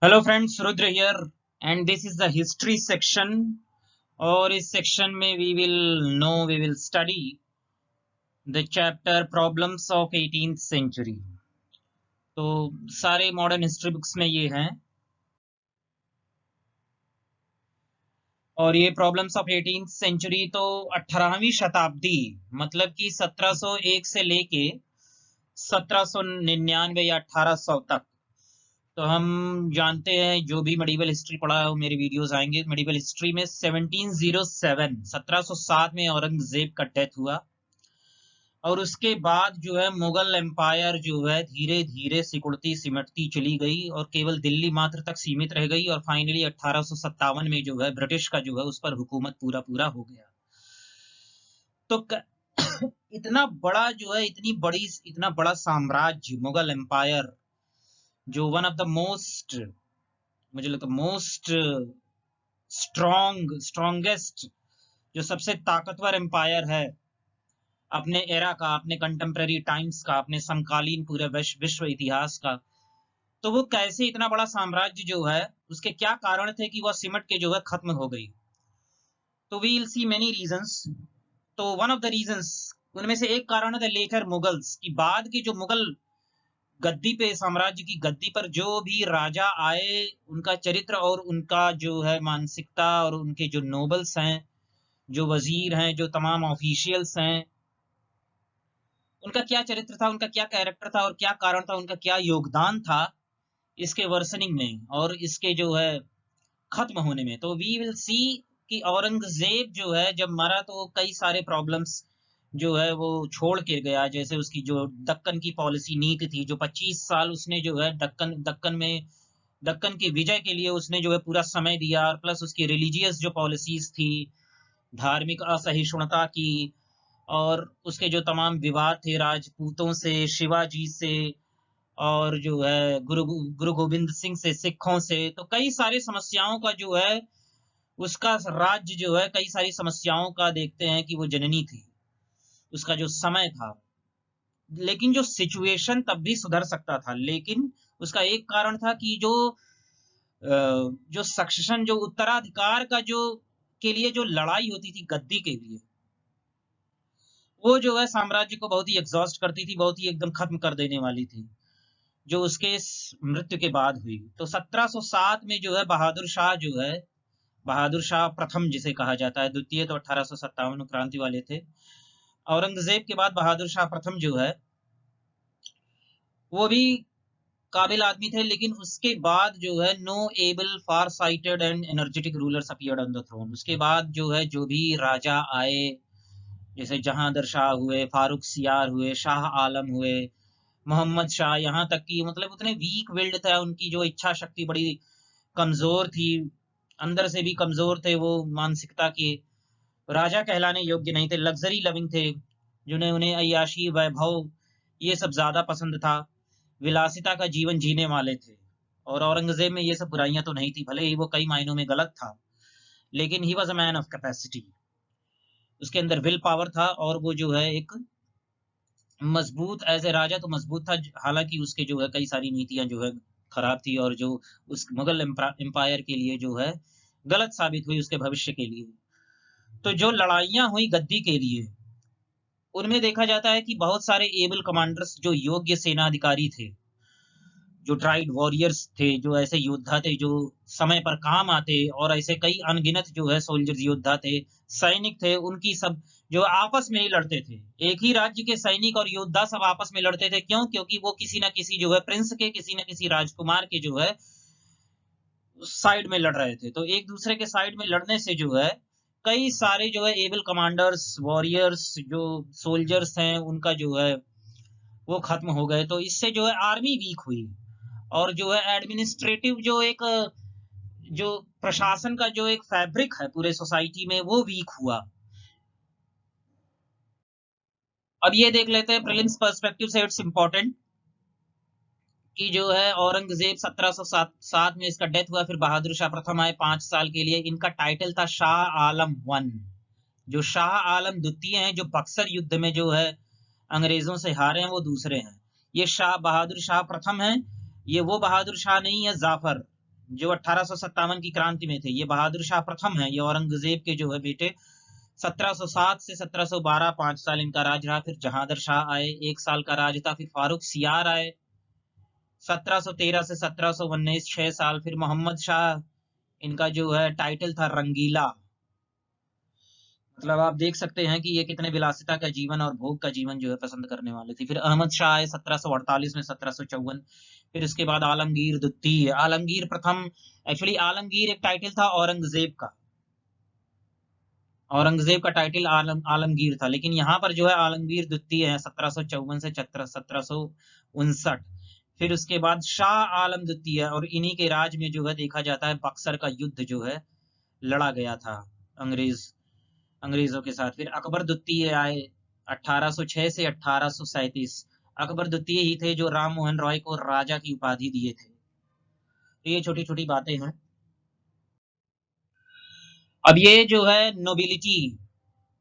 Hello friends, Rudra here and this is the history section. और इस section में we will study the chapter problems of 18th century. तो सारे modern history books में ये हैं। और ये प्रॉब्लम्स ऑफ 18th सेंचुरी तो 18वीं शताब्दी, मतलब कि 1701 से लेके 1799 या 1800 तक। तो हम जानते हैं, जो भी मेडिवल हिस्ट्री पढ़ा है वो मेरे वीडियोस आएंगे। मेडिवल हिस्ट्री में 1707 1707 में औरंगजेब का डेथ हुआ, और उसके बाद जो है मुगल एम्पायर जो है धीरे धीरे सिकुड़ती सिमटती चली गई और केवल दिल्ली मात्र तक सीमित रह गई। और फाइनली 1857 में जो है ब्रिटिश का जो है उस पर हुकूमत पूरा पूरा हो गया। तो इतना बड़ा जो है, इतना बड़ा साम्राज्य मुगल एम्पायर, जो वन ऑफ द मोस्ट, मुझे लगता है मोस्ट स्ट्रॉन्गेस्ट, जो सबसे ताकतवर एम्पायर है अपने एरा का, अपने कंटेम्प्रेरी टाइम्स का, अपने समकालीन पूरे विश्व इतिहास का। तो वो कैसे इतना बड़ा साम्राज्य जो है, उसके क्या कारण थे कि वह सिमट के जो है खत्म हो गई। तो we will see many reasons. तो वन ऑफ द रीजंस, उनमें से एक कारण है लेकर मुगल्स की, बाद के जो मुगल गद्दी पे, साम्राज्य की गद्दी पर जो भी राजा आए, उनका चरित्र और उनका जो है मानसिकता, और उनके जो नोबल्स हैं, जो वजीर हैं, जो तमाम ऑफिशियल्स हैं, उनका क्या चरित्र था, उनका क्या कैरेक्टर था, और क्या कारण था, उनका क्या योगदान था इसके वर्सनिंग में और इसके जो है खत्म होने में। तो वी विल सी कि औरंगजेब जो है जब मरा तो कई सारे प्रॉब्लम्स जो है वो छोड़ के गया। जैसे उसकी जो दक्कन की पॉलिसी नीति थी, जो 25 साल उसने जो है दक्कन की विजय के लिए उसने जो है पूरा समय दिया, और प्लस उसकी रिलीजियस जो पॉलिसीज थी, धार्मिक असहिष्णुता की, और उसके जो तमाम विवाद थे राजपूतों से, शिवाजी से, और जो है गुरु गोविंद सिंह से, सिखों से, तो कई सारी समस्याओं का जो है उसका राज्य जो है कई सारी समस्याओं का देखते हैं कि वो जननी थी, उसका जो समय था। लेकिन जो सिचुएशन तब भी सुधर सकता था, लेकिन उसका एक कारण था कि जो सक्सेशन, जो उत्तराधिकार का जो के लिए जो लड़ाई होती थी गद्दी के लिए, वो जो है साम्राज्य को बहुत ही एग्जॉस्ट करती थी, बहुत ही एकदम खत्म कर देने वाली थी, जो उसके मृत्यु के बाद हुई। तो 1707 में जो है बहादुर शाह जो है, बहादुर शाह प्रथम जिसे कहा जाता है, द्वितीय तो 1857 क्रांति वाले थे। औरंगजेब के बाद बहादुर शाह प्रथम जो है वो भी काबिल आदमी थे, लेकिन उसके बाद जो है no able far sighted and energetic rulers appeared on the throne. उसके बाद जो है जो भी राजा आए, जैसे जहांदर शाह हुए, फारूक सियार हुए, शाह आलम हुए, मोहम्मद शाह, यहाँ तक कि मतलब उतने वीक विल्ड था, उनकी जो इच्छा शक्ति बड़ी कमजोर थी, अंदर से भी कमजोर थे, वो मानसिकता के राजा कहलाने योग्य नहीं थे, लग्जरी लविंग थे, जिन्हें उन्हें अय्याशी, वैभव, ये सब ज्यादा पसंद था, विलासिता का जीवन जीने वाले थे। और औरंगजेब में ये सब बुराइयां तो नहीं थी, भले ही वो कई मायनों में गलत था, लेकिन he was a man of capacity. उसके अंदर विल पावर था, और वो जो है एक मजबूत, एज ए राजा तो मजबूत था। हालांकि उसके जो है कई सारी नीतियां जो है खराब थी, और जो उस मुगल एम्पायर के लिए जो है गलत साबित हुई उसके भविष्य के लिए। तो जो लड़ाइयां हुई गद्दी के लिए, उनमें देखा जाता है कि बहुत सारे एबल कमांडर्स, जो योग्य सेनाधिकारी थे, जो ट्राइड वॉरियर्स थे, जो ऐसे योद्धा थे जो समय पर काम आते, और ऐसे कई अनगिनत जो है सोल्जर्स, योद्धा थे, सैनिक थे, उनकी सब जो आपस में ही लड़ते थे। एक ही राज्य के सैनिक और योद्धा सब आपस में लड़ते थे। क्यों? क्योंकि वो किसी ना किसी जो है प्रिंस के, किसी ना किसी राजकुमार के जो है साइड में लड़ रहे थे। तो एक दूसरे के साइड में लड़ने से जो है कई सारे जो है एबल कमांडर्स, वॉरियर्स, जो सोल्जर्स हैं, उनका जो है वो खत्म हो गए। तो इससे जो है आर्मी वीक हुई, और जो है एडमिनिस्ट्रेटिव जो प्रशासन का जो एक फैब्रिक है पूरे सोसाइटी में, वो वीक हुआ। अब ये देख लेते हैं प्रीलिम्स पर्सपेक्टिव से, इट्स इंपॉर्टेंट कि जो है औरंगजेब 1707 में इसका डेथ हुआ, फिर बहादुर शाह प्रथम आए 5 साल के लिए। इनका टाइटल था शाह आलम वन। जो शाह आलम द्वितीय हैं, जो बक्सर युद्ध में जो है अंग्रेजों से हारे हैं, वो दूसरे हैं। ये शाह बहादुर शाह प्रथम है, ये वो बहादुर शाह नहीं है जाफर, जो 1857 की क्रांति में थे। ये बहादुर शाह प्रथम है, ये औरंगजेब के जो है बेटे। 1707 से 1712 5 साल इनका राज रहा। फिर जहांदर शाह आए, 1 साल का राज था। फिर फारूक सियार आए 1713 से 1719 6 साल। फिर मोहम्मद शाह, इनका जो है टाइटल था रंगीला। मतलब आप देख सकते हैं कि ये कितने विलासिता का जीवन और भोग का जीवन जो है पसंद करने वाले थे। फिर अहमद शाह आए 1748 में 1754। फिर उसके बाद आलमगीर द्वितीय, आलमगीर प्रथम। एक्चुअली आलमगीर एक टाइटल था औरंगजेब का, औरंगजेब का टाइटल आलमगीर था, लेकिन यहाँ पर जो है आलमगीर द्वितीय है 1754 से 1759। फिर उसके बाद शाह आलम द्वितीय, और इन्हीं के राज में जो है देखा जाता है बक्सर का युद्ध जो है लड़ा गया था अंग्रेजों के साथ। फिर अकबर द्वितीय आए 1806 से 1837। अकबर द्वितीय ही थे जो राम मोहन रॉय को राजा की उपाधि दिए थे। तो ये छोटी छोटी बातें हैं। अब ये जो है नोबिलिटी,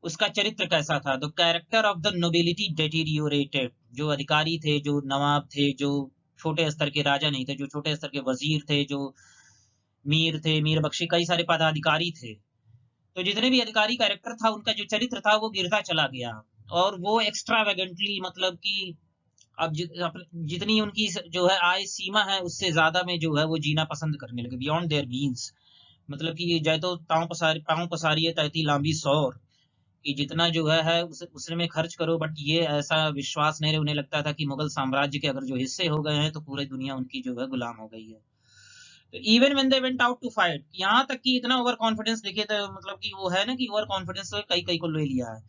उसका चरित्र कैसा था? The character of the nobility deteriorated. जो अधिकारी थे, जो नवाब थे, जो छोटे स्तर के राजा नहीं थे, जो छोटे स्तर के वजीर थे, जो मीर थे, मीर बख्शी, कई सारे पदाधिकारी थे, तो जितने भी अधिकारी कैरेक्टर था, उनका जो चरित्र था वो गिरता चला गया। और वो एक्स्ट्रावेगेंटली, मतलब कि अब जितनी उनकी जो है आय सीमा है, उससे ज्यादा में जो है वो जीना पसंद करने लगे, बियॉन्ड देयर मीन्स। मतलब कि जय तो पाँव पसारी है तैती लांबी सौर, कि जितना जो है उसने में खर्च करो। बट ये ऐसा विश्वास नहीं, उन्हें लगता था कि मुगल साम्राज्य के अगर जो हिस्से हो गए हैं तो पूरी दुनिया उनकी जो है गुलाम हो गई है। तो even when they went out to fight, यहाँ तक कि इतना ओवर कॉन्फिडेंस देखे तो, मतलब कि वो है ना कि ओवर कॉन्फिडेंस तो कई कई को ले लिया है।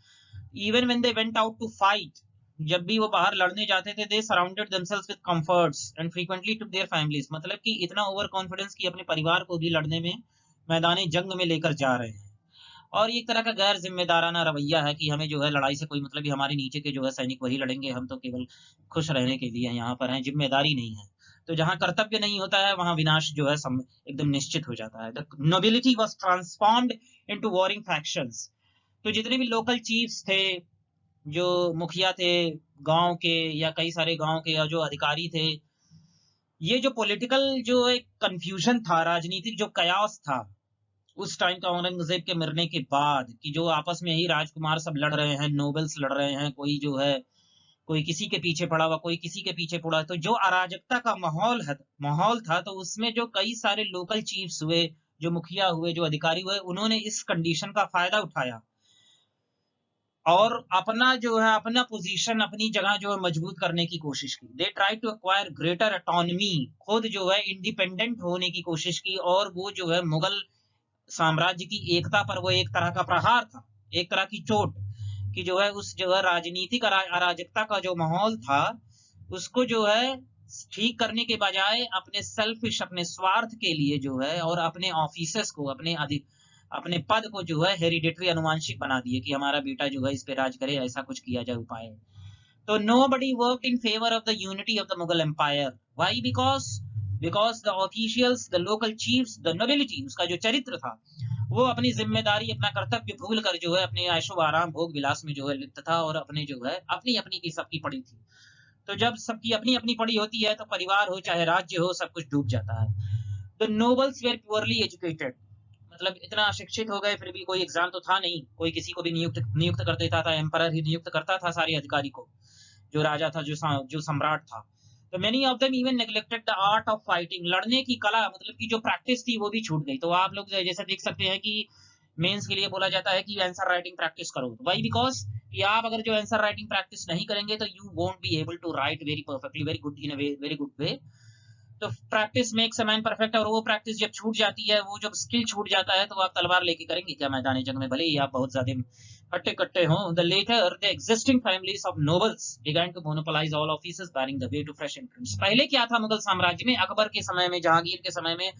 Even when they went out to fight, जब भी वो बाहर लड़ने जाते थे, they surrounded themselves with comforts and frequently took their families. मतलब कि इतना ओवर कॉन्फिडेंस कि अपने परिवार को भी लड़ने में, मैदानी जंग में लेकर जा रहे हैं। और ये एक तरह का गैर जिम्मेदाराना रवैया है कि हमें जो है लड़ाई से कोई मतलब ही, हमारे नीचे के जो है सैनिक वही लड़ेंगे, हम तो केवल खुश रहने के लिए यहाँ पर हैं, जिम्मेदारी नहीं है। तो जहां कर्तव्य नहीं होता है वहां विनाश जो है एकदम निश्चित हो जाता है। The nobility was transformed into warring factions. तो जितने भी लोकल चीफ्स थे, जो मुखिया थे गांव के, या कई सारे गांव के, या जो अधिकारी थे, ये जो पॉलिटिकल जो एक कंफ्यूजन था, राजनीतिक जो कयास था उस टाइम का औरंगजेब के मरने के बाद, कि जो आपस में ही राजकुमार सब लड़ रहे हैं, नोबल्स लड़ रहे हैं, कोई जो है कोई किसी के पीछे पड़ा हुआ, कोई किसी के पीछे पड़ा, तो जो अराजकता का माहौल था, तो उसमें जो कई सारे लोकल चीफ्स हुए, जो मुखिया हुए, जो अधिकारी हुए, उन्होंने इस कंडीशन का फायदा उठाया और अपना पोजीशन, अपनी जगह जो है मजबूत करने की कोशिश की। They try to acquire greater autonomy, खुद जो है इंडिपेंडेंट होने की कोशिश की। और वो जो है मुगल साम्राज्य की एकता पर वो एक तरह का प्रहार था, एक तरह की चोट, कि जो है उस जो है राजनीतिक अराजकता का जो माहौल था, उसको जो है ठीक करने के बजाय अपने सेल्फिश, अपने स्वार्थ के लिए जो है, और अपने ऑफिसर्स को, अपने पद को जो है हेरिडिटरी, अनुवांशिक बना दिए कि हमारा बेटा जो है इस पे राज करे, ऐसा कुछ किया जाए उपाय। तो nobody worked in favor of the unity of the Mughal Empire. Why? Because the officials, the local chiefs, the nobility, उसका जो चरित्र था, वो अपनी जिम्मेदारी, अपना कर्तव्य भूल कर जो है अपने ऐशो आराम, भोग विलास में जो है लिप्त था, और अपने जो है अपनी अपनी की सबकी पड़ी थी। तो जब सबकी अपनी अपनी पड़ी होती है, तो परिवार हो चाहे राज्य हो, सब कुछ डूब जाता है। तो नोबल्स वेर प्योरली एजुकेटेड, मतलब इतना शिक्षित हो गए, फिर भी कोई एग्जाम तो था नहीं, कोई किसी को भी नियुक्त कर देता था, एम्परर ही नियुक्त करता था सारे अधिकारी को, जो राजा था, जो सम्राट था। तो many of them even neglected the art of fighting, लड़ने की कला, मतलब की जो प्रैक्टिस थी वो भी छूट गई। तो आप लोग जैसे देख सकते हैं कि मेंस के लिए बोला जाता है कि आंसर राइटिंग प्रैक्टिस करो। वाई? बिकॉज कि आप अगर जो आंसर राइटिंग प्रैक्टिस नहीं करेंगे, तो you won't be able to write very perfectly, very good, in a very good way. तो practice makes a man perfect, और वो प्रैक्टिस जब छूट जाती है, वो जब स्किल छूट जाता है, तो आप तलवार लेके करेंगे क्या मैदान जंग में, भले ही आप बहुत ज्यादा हट्टे कट्टे हों। The latter the existing families of nobles began to monopolise all offices, barring the way to fresh entrance. पहले क्या था मुगल साम्राज्य में, अकबर के समय में, जहांगीर के समय में,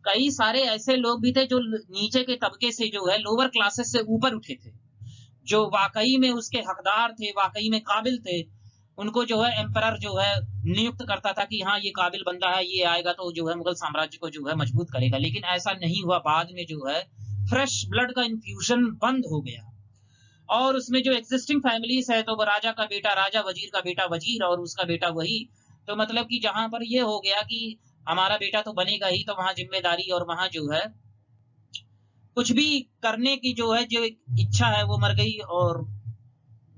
कई सारे ऐसे लोग भी थे जो नीचे के तबके से जो है लोअर क्लासेस से ऊपर उठे थे, जो वाकई में उसके हकदार थे, वाकई में काबिल थे। उनको जो है एम्परर जो है नियुक्त करता था कि हाँ ये काबिल बंदा है, ये आएगा तो जो है मुगल साम्राज्य को जो है मजबूत करेगा। लेकिन ऐसा नहीं हुआ। बाद में जो है फ्रेश ब्लड का इन्फ्यूजन बंद हो गया, और उसमें जो एग्जिस्टिंग फैमिलीज है, तो वो राजा का बेटा राजा, वजीर का बेटा वजीर, और उसका बेटा वही। तो मतलब कि जहां पर ये हो गया कि हमारा बेटा तो बनेगा ही, तो वहां जिम्मेदारी और वहां जो है कुछ भी करने की जो है जो एक इच्छा है वो मर गई, और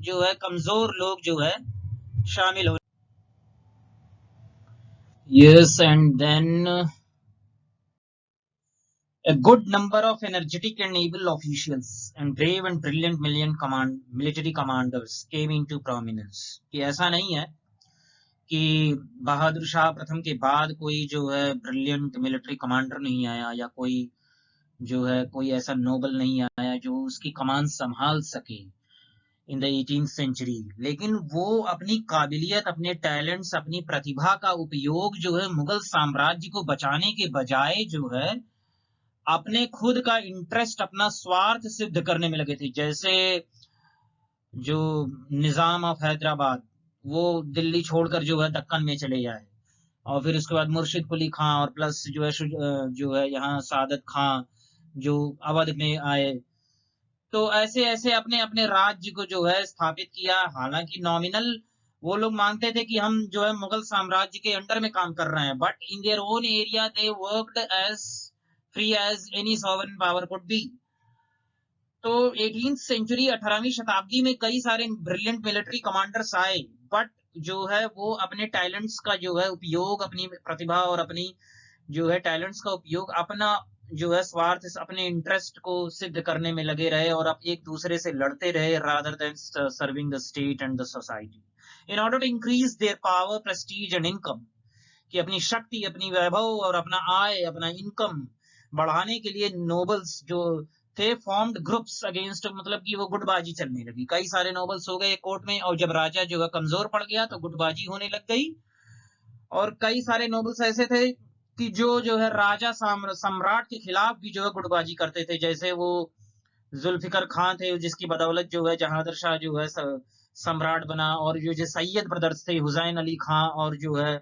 जो है कमजोर लोग जो है शामिल हो। Yes, and then a good number of energetic and able officials and brave and brilliant military commanders came into prominence। कि ऐसा नहीं है कि बहादुर शाह प्रथम के बाद कोई जो है ब्रिलियंट मिलिट्री कमांडर नहीं आया, या कोई जो है कोई ऐसा नोबल नहीं आया जो उसकी कमान संभाल सके इन द 18th सेंचुरी। लेकिन वो अपनी काबिलियत, अपने टैलेंट्स, अपनी प्रतिभा का उपयोग जो है मुगल साम्राज्य को बचाने के बजाय जो है अपने खुद का इंटरेस्ट, अपना स्वार्थ सिद्ध करने में लगे थे। जैसे जो निजाम ऑफ हैदराबाद, वो दिल्ली छोड़कर जो है दक्कन में चले जाए, और फिर उसके बाद मुर्शिद कुली खां, और प्लस जो है यहाँ सादत खां जो अवध में आए। तो ऐसे ऐसे अपने अपने राज्य को जो है स्थापित किया। हालांकि नॉमिनल वो लोग मानते थे कि हम जो है मुगल साम्राज्य के अंडर में काम कर रहे हैं, but in their own area they worked as free as any sovereign power could be. तो 18th सेंचुरी, 18वीं शताब्दी में कई सारे ब्रिलियंट मिलिट्री कमांडर्स आए, बट जो है वो अपने टैलेंट्स का जो है उपयोग, अपनी प्रतिभा और अपनी जो है टैलेंट्स का उपयोग अपना जो है स्वार्थ, अपने इंटरेस्ट को सिद्ध करने में लगे रहे, और अब एक दूसरे से लड़ते रहे rather than serving the state and the society in order to increase their power, prestige and income. कि अपनी शक्ति, अपनी वैभव और अपना आय, अपना इनकम बढ़ाने के लिए नोबल्स जो थे फॉर्म्ड ग्रुप्स अगेंस्ट, मतलब कि वो गुटबाजी चलने लगी। कई सारे नोबल्स हो गए कोर्ट में, और जब राजा जो है कमजोर पड़ गया तो गुटबाजी होने लग गई। और कई सारे नोबल्स ऐसे थे कि जो है राजा सम्राट के खिलाफ भी जो है गुटबाजी करते थे। जैसे वो जुल्फिकर खान थे, जिसकी बदौलत जो है जहांगीर शाह जो है सम्राट बना, और जो सैयद ब्रदर्स थे, हुसैन अली खां, और जो है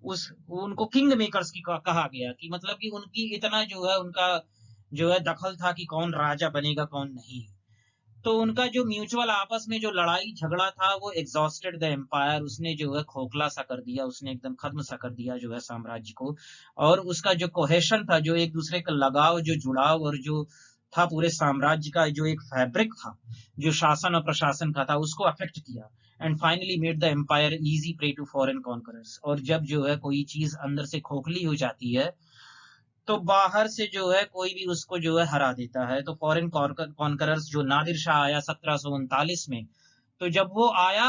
उनको किंग मेकर्स की कहा गया, कि मतलब कि उनकी इतना जो है उनका जो है दखल था कि कौन राजा बनेगा कौन नहीं। तो उनका जो म्यूचुअल आपस में जो लड़ाई झगड़ा था वो एग्जॉस्टेड द एम्पायर, उसने जो है खोखला सा कर दिया, उसने एकदम खत्म सा कर दिया जो है साम्राज्य को। और उसका जो कोहेशन था, जो एक दूसरे का लगाव, जो जुड़ाव, और जो था पूरे साम्राज्य का जो एक फैब्रिक था, जो शासन और प्रशासन का था, उसको अफेक्ट किया, and finally made the empire easy prey to foreign conquerors. और जब जो है कोई चीज अंदर से खोखली हो जाती है तो बाहर से जो है कोई भी उसको जो है हरा देता है। तो फॉरेन कॉन्करर्स जो नादिर शाह आया 1739 में, तो जब वो आया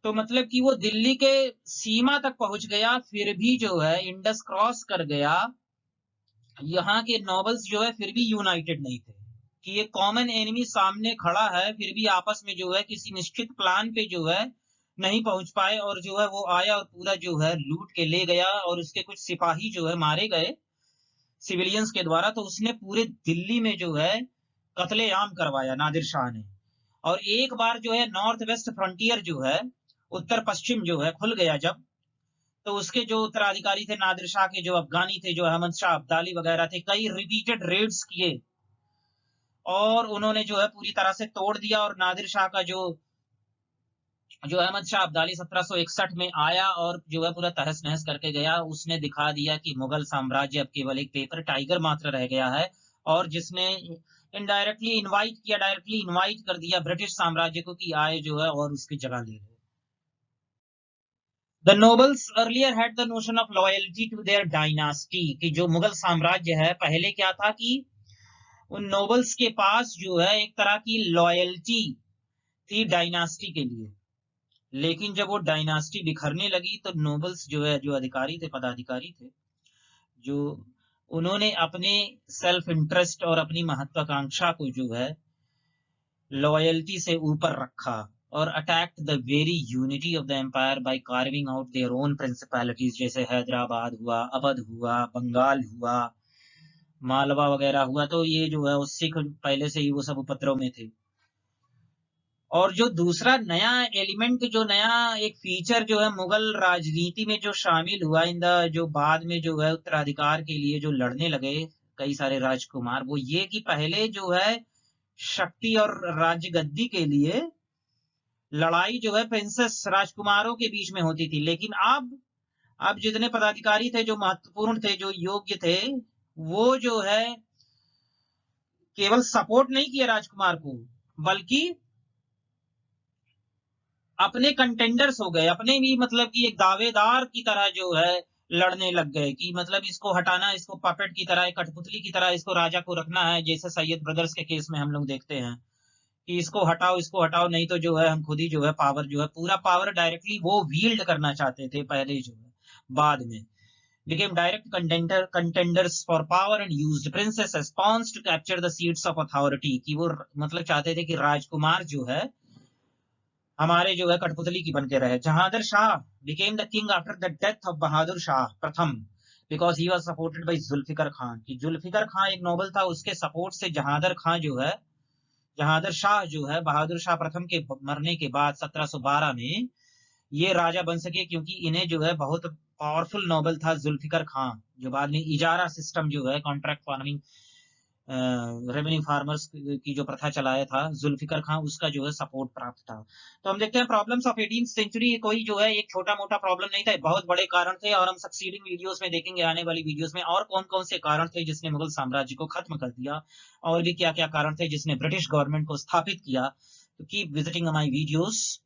तो मतलब कि वो दिल्ली के सीमा तक पहुंच गया, फिर भी जो है इंडस क्रॉस कर गया। यहाँ के नॉबल्स जो है फिर भी यूनाइटेड नहीं थे, कि ये कॉमन एनिमी सामने खड़ा है, फिर भी आपस में जो है किसी निश्चित प्लान पे जो है नहीं पहुंच पाए। और जो है वो आया और पूरा जो है लूट के ले गया, और उसके कुछ सिपाही जो है मारे गए सिविलियंस के द्वारा। तो उसने पूरे दिल्ली में जो है कत्लेआम करवाया नादिर शाह ने। और एक बार जो है नॉर्थ वेस्ट फ्रंटियर जो है, उत्तर पश्चिम जो है खुल गया जब, तो उसके जो उत्तराधिकारी थे नादिर शाह के, जो अफगानी थे, जो अहमद शाह अब्दाली वगैरह थे, कई रिपीटेड रेड्स किए, और उन्होंने जो है पूरी तरह से तोड़ दिया। और नादिर शाह का जो जो अहमद शाह अब्दाली 1761 में आया और जो है पूरा तहस नहस करके गया, उसने दिखा दिया कि मुगल साम्राज्य अब केवल एक पेपर टाइगर मात्र रह गया है, और जिसने इनडायरेक्टली इनवाइट किया, डायरेक्टली इनवाइट कर दिया ब्रिटिश साम्राज्य को कि आए जो है और उसकी जगह ले लो। The nobles earlier had the notion of loyalty to their dynasty, कि जो मुगल साम्राज्य है पहले क्या था कि उन नोबल्स के पास जो है एक तरह की लॉयल्टी थी डायनास्टी के लिए। लेकिन जब वो डायनास्टी बिखरने लगी तो नोबल्स जो है, जो अधिकारी थे, पदाधिकारी थे, जो उन्होंने अपने सेल्फ इंटरेस्ट और अपनी महत्वाकांक्षा को जो है लॉयल्टी से ऊपर रखा, और attacked the very unity of the empire by carving out their own principalities. जैसे हैदराबाद हुआ, अवध हुआ, बंगाल हुआ, मालवा वगैरह हुआ। तो ये जो है उस सिख पहले से ही वो सब उपद्रव में थे। और जो दूसरा नया एलिमेंट, जो नया एक फीचर जो है मुगल राजनीति में जो शामिल हुआ इन द, जो बाद में जो है उत्तराधिकार के लिए जो लड़ने लगे कई सारे राजकुमार, वो ये कि पहले जो है शक्ति और राज्य गद्दी के लिए लड़ाई जो है प्रिंसेस राजकुमारों के बीच में होती थी, लेकिन अब अब जितने पदाधिकारी थे जो महत्वपूर्ण थे, जो योग्य थे, वो जो है केवल सपोर्ट नहीं किया राजकुमार को, बल्कि अपने कंटेंडर्स हो गए, अपने भी मतलब कि एक दावेदार की तरह जो है लड़ने लग गए कि मतलब इसको हटाना, इसको पपेट की तरह, एक कठपुतली की तरह इसको राजा को रखना है, जैसे सैयद ब्रदर्स के केस में हम लोग देखते हैं कि इसको हटाओ, नहीं तो जो है हम खुद ही जो है पावर, जो है पूरा पावर डायरेक्टली वो वील्ड करना चाहते थे पहले, जो है बाद में became direct contenders for power and used princess as pawns to capture the seats of authority, कि वो मतलब चाहते थे कि राजकुमार जो है हमारे जो है कठपुतली की बन के रहे। Jahandar Shah became the king after the death of Bahadur Shah प्रथम because he was supported by Zulfikar Khan, कि जुल्फिकर खान एक नोबल था, उसके सपोर्ट से जहांदर खान जो है, जहांदर शाह जो है बहादुर शाह प्रथम के मरने के बाद 1712 में ये राजा बन सके, क्योंकि इन्हें जो है बहुत पावरफुल नोबल था जुल्फिकर खान, जो बाद में इजारा सिस्टम जो है कॉन्ट्रैक्ट फार्मिंग, रेवेन्यू फार्मर्स की जो प्रथा चलाया था जुल्फिकर खान, उसका जो है सपोर्ट प्राप्त था। तो हम देखते हैं प्रॉब्लम्स ऑफ 18th सेंचुरी कोई जो है एक छोटा मोटा प्रॉब्लम नहीं था, बहुत बड़े कारण थे, और हम सक्सीडिंग वीडियोस में देखेंगे, आने वाली वीडियोस में, और कौन कौन से कारण थे जिसने मुगल साम्राज्य को खत्म कर दिया, और भी क्या क्या कारण थे जिसने ब्रिटिश गवर्नमेंट को स्थापित किया। तो कीप विजिटिंग माई वीडियोस।